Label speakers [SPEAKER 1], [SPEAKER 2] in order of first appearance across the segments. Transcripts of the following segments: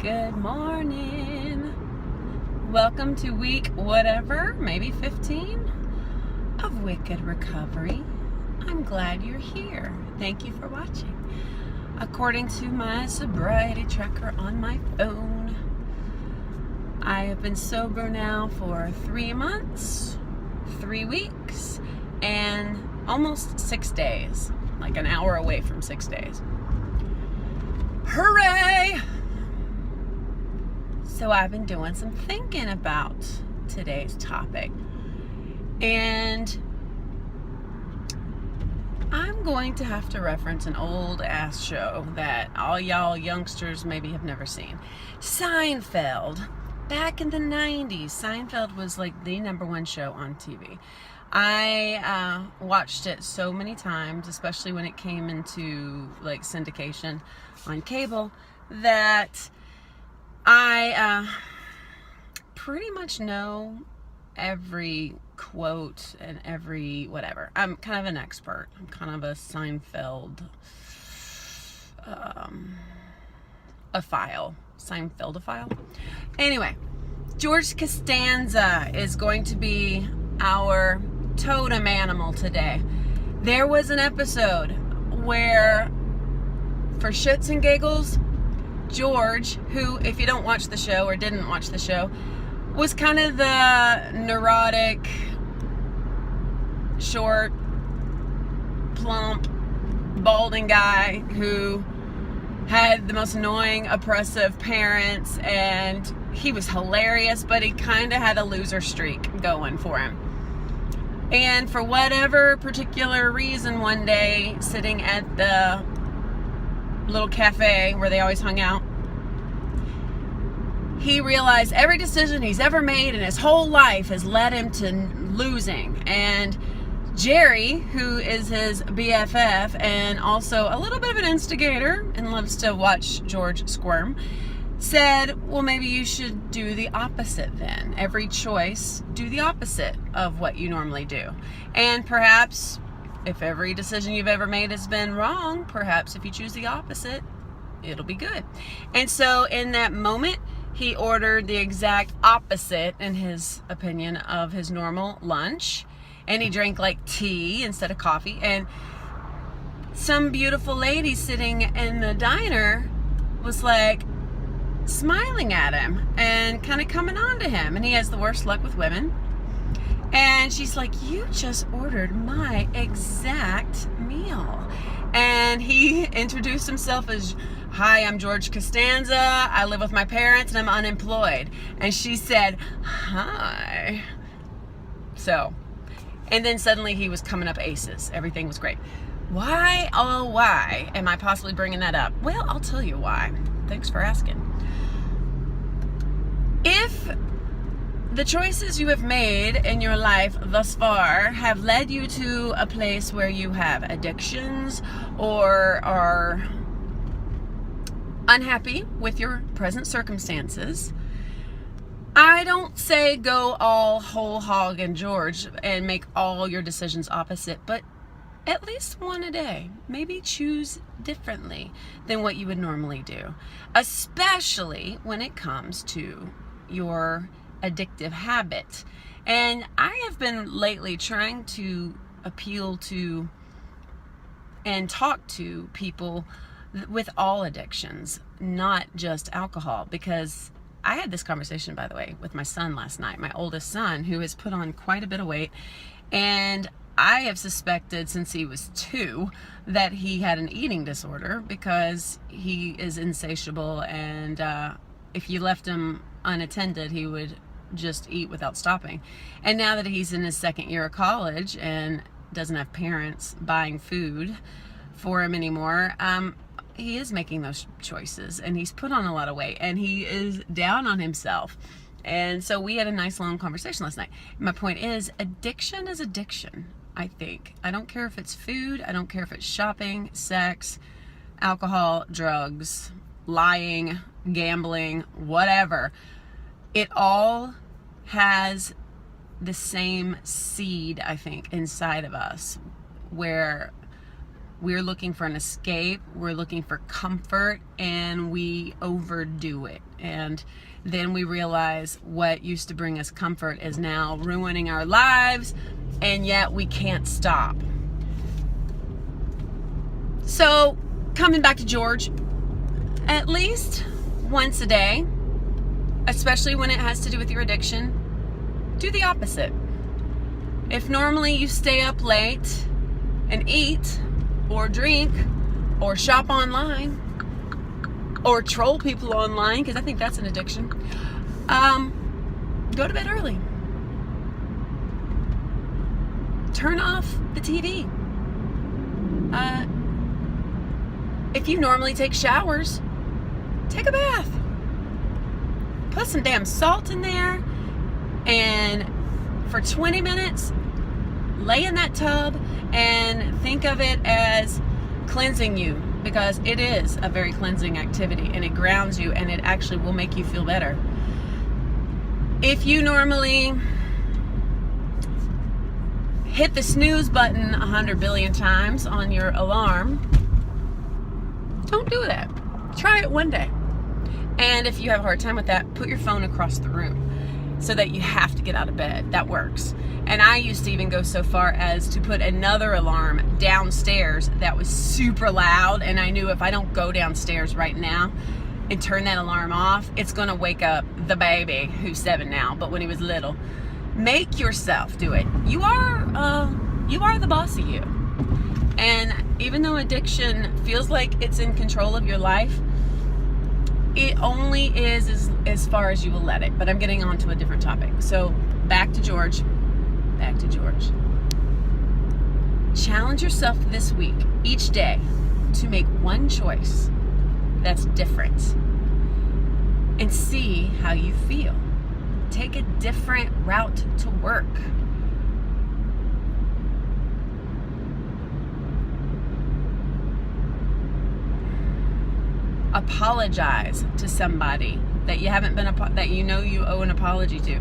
[SPEAKER 1] Good morning. Welcome to week whatever, maybe 15 of Wicked Recovery. I'm glad you're here. Thank you for watching. According to my sobriety tracker on my phone, I have been sober now for 3 months, 3 weeks, and almost 6 days. Like an hour away from 6 days. Hooray! So I've been doing some thinking about today's topic. And I'm going to have to reference an old ass show that all y'all youngsters maybe have never seen. Seinfeld. Back in the 90s, Seinfeld was like the #1 show on TV. I watched it so many times, especially when it came into like syndication on cable, that I pretty much know every quote and every whatever. I'm kind of an expert. I'm kind of a Seinfeld Seinfeldophile. Anyway, George Costanza is going to be our totem animal today. There was an episode where, for shits and giggles, George, who, if you don't watch the show or didn't watch the show, was kind of the neurotic, short, plump, balding guy who had the most annoying, oppressive parents, and he was hilarious, but he kind of had a loser streak going for him. And for whatever particular reason, one day, sitting at the little cafe where they always hung out, he realized every decision he's ever made in his whole life has led him to losing. And Jerry, who is his BFF and also a little bit of an instigator and loves to watch George squirm, said, well, maybe you should do the opposite then. Every choice, do the opposite of what you normally do. And perhaps if every decision you've ever made has been wrong, perhaps if you choose the opposite, it'll be good. And so in that moment, he ordered the exact opposite, in his opinion, of his normal lunch. And he drank like tea instead of coffee. And some beautiful lady sitting in the diner was like smiling at him and kind of coming on to him. And he has the worst luck with women. And she's like, you just ordered my exact meal. And he introduced himself as, hi, I'm George Costanza. I live with my parents and I'm unemployed. And she said, hi. So, and then suddenly he was coming up aces. Everything was great. Why, oh, why am I possibly bringing that up? Well, I'll tell you why. Thanks for asking. If the choices you have made in your life thus far have led you to a place where you have addictions or are unhappy with your present circumstances, I don't say go all whole hog and George and make all your decisions opposite, but at least one a day. Maybe choose differently than what you would normally do, especially when it comes to your addictive habit. And I have been lately trying to appeal to and talk to people with all addictions, not just alcohol, because I had this conversation, by the way, with my son last night, my oldest son, who has put on quite a bit of weight, and I have suspected since he was 2 that he had an eating disorder, because he is insatiable, and if you left him unattended, he would just eat without stopping. And now that he's in his 2nd year of college and doesn't have parents buying food for him anymore, he is making those choices, and he's put on a lot of weight, and he is down on himself. And so we had a nice long conversation last night. My point is, addiction is addiction, I think. I don't care if it's food, I don't care if it's shopping, sex, alcohol, drugs, lying, gambling, whatever. It all has the same seed, I think, inside of us, where We're looking for an escape, we're looking for comfort, and we overdo it. And then we realize what used to bring us comfort is now ruining our lives, and yet we can't stop. So, coming back to George, at least once a day, especially when it has to do with your addiction, do the opposite. If normally you stay up late and eat or drink or shop online or troll people online, because I think that's an addiction, go to bed early. Turn off the TV. If you normally take showers, take a bath. Put some damn salt in there, and for 20 minutes, lay in that tub and think of it as cleansing you, because it is a very cleansing activity, and it grounds you, and it actually will make you feel better. If you normally hit the snooze button 100 billion times on your alarm, don't do that. Try it one day. And if you have a hard time with that, put your phone across the room so that you have to get out of bed. That works. And I used to even go so far as to put another alarm downstairs that was super loud, and I knew if I don't go downstairs right now and turn that alarm off, it's gonna wake up the baby, who's 7 now, but when he was little. Make yourself do it. You are the boss of you. And even though addiction feels like it's in control of your life, it only is as far as you will let it. But I'm getting on to a different topic. So back to George. Challenge yourself this week, each day, to make one choice that's different and see how you feel. Take a different route to work. Apologize to somebody that you haven't been that you know you owe an apology to.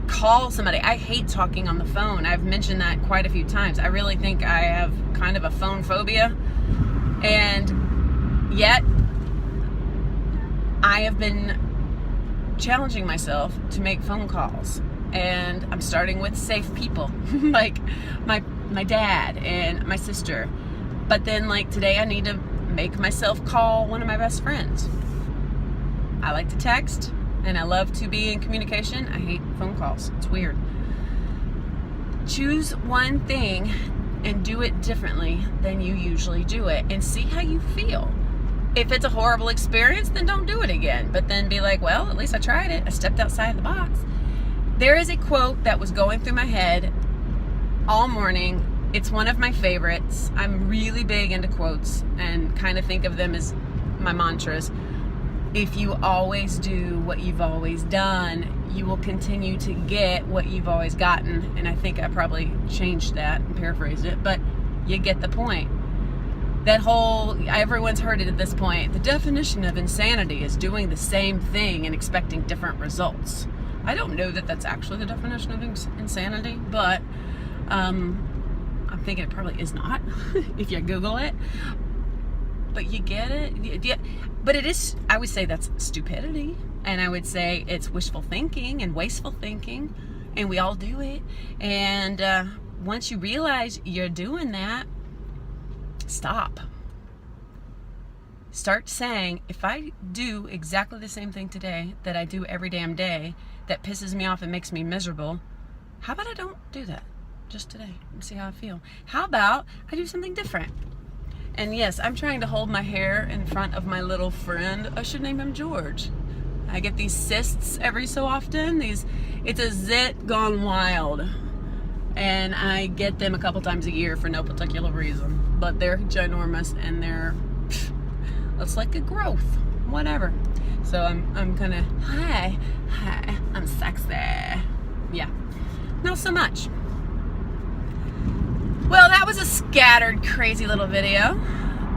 [SPEAKER 1] Call somebody. I hate talking on the phone. I've mentioned that quite a few times. I really think I have kind of a phone phobia, and yet I have been challenging myself to make phone calls, and I'm starting with safe people like my dad and my sister. But then, like today, I need to make myself call one of my best friends. I like to text, and I love to be in communication. I hate phone calls. It's weird. Choose one thing and do it differently than you usually do it, and see how you feel. If it's a horrible experience, then don't do it again. But then be like, well, at least I tried it. I stepped outside the box. There is a quote that was going through my head all morning. It's one of my favorites. I'm really big into quotes and kind of think of them as my mantras. If you always do what you've always done, you will continue to get what you've always gotten. And I think I probably changed that and paraphrased it, but you get the point. That whole, everyone's heard it at this point, the definition of insanity is doing the same thing and expecting different results. I don't know that that's actually the definition of insanity, but I'm thinking it probably is not if you Google it. But you get it? Yeah. But it is, I would say that's stupidity. And I would say it's wishful thinking and wasteful thinking. And we all do it. And once you realize you're doing that, stop. Start saying, if I do exactly the same thing today that I do every damn day that pisses me off and makes me miserable, how about I don't do that just today and see how I feel? How about I do something different? And yes, I'm trying to hold my hair in front of my little friend. I should name him George. I get these cysts every so often. It's a zit gone wild. And I get them a couple times a year for no particular reason. But they're ginormous, and it's like a growth, whatever. So I'm kind of, hi, I'm sexy. Yeah, not so much. Well, that was a scattered, crazy little video,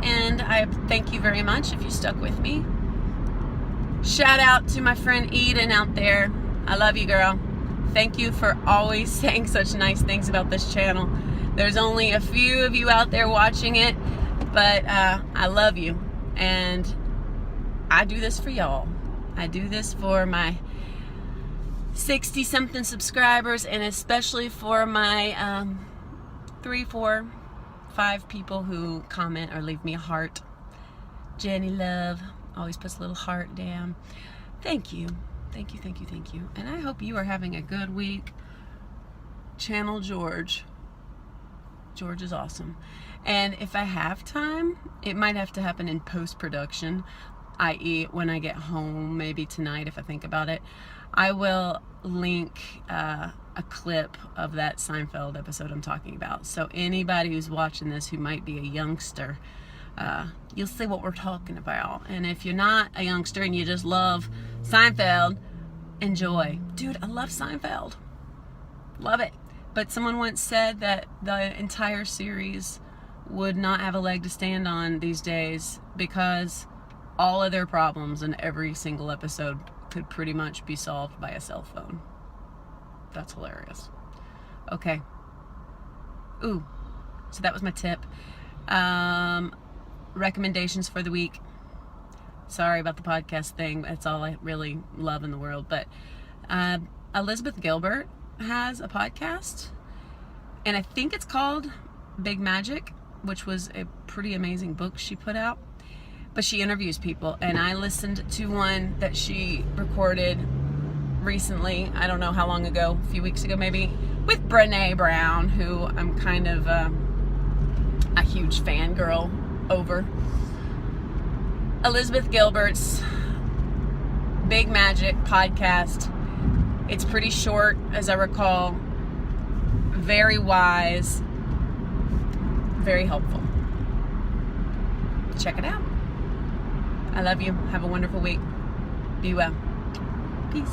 [SPEAKER 1] and I thank you very much if you stuck with me. Shout out to my friend Eden out there. I love you, girl. Thank you for always saying such nice things about this channel. There's only a few of you out there watching it, but I love you, and I do this for y'all. I do this for my 60-something subscribers, and especially for my 3, 4, 5 people who comment or leave me a heart. Jenny Love always puts a little heart down. Thank you. Thank you, thank you, thank you. And I hope you are having a good week. Channel George. George is awesome. And if I have time, it might have to happen in post-production, i.e. when I get home, maybe tonight if I think about it. I will link a clip of that Seinfeld episode I'm talking about. So anybody who's watching this who might be a youngster, you'll see what we're talking about. And if you're not a youngster and you just love Seinfeld, enjoy. Dude, I love Seinfeld. Love it. But someone once said that the entire series would not have a leg to stand on these days because all of their problems in every single episode could pretty much be solved by a cell phone. That's hilarious. Okay. Ooh. So that was my tip. Recommendations for the week. Sorry about the podcast thing. That's all I really love in the world. But Elizabeth Gilbert has a podcast, and I think it's called Big Magic, which was a pretty amazing book she put out. But she interviews people, and I listened to one that she recorded recently, I don't know how long ago, a few weeks ago maybe, with Brené Brown, who I'm kind of a huge fangirl over. Elizabeth Gilbert's Big Magic podcast. It's pretty short, as I recall. Very wise. Very helpful. Check it out. I love you. Have a wonderful week. Be well. Peace.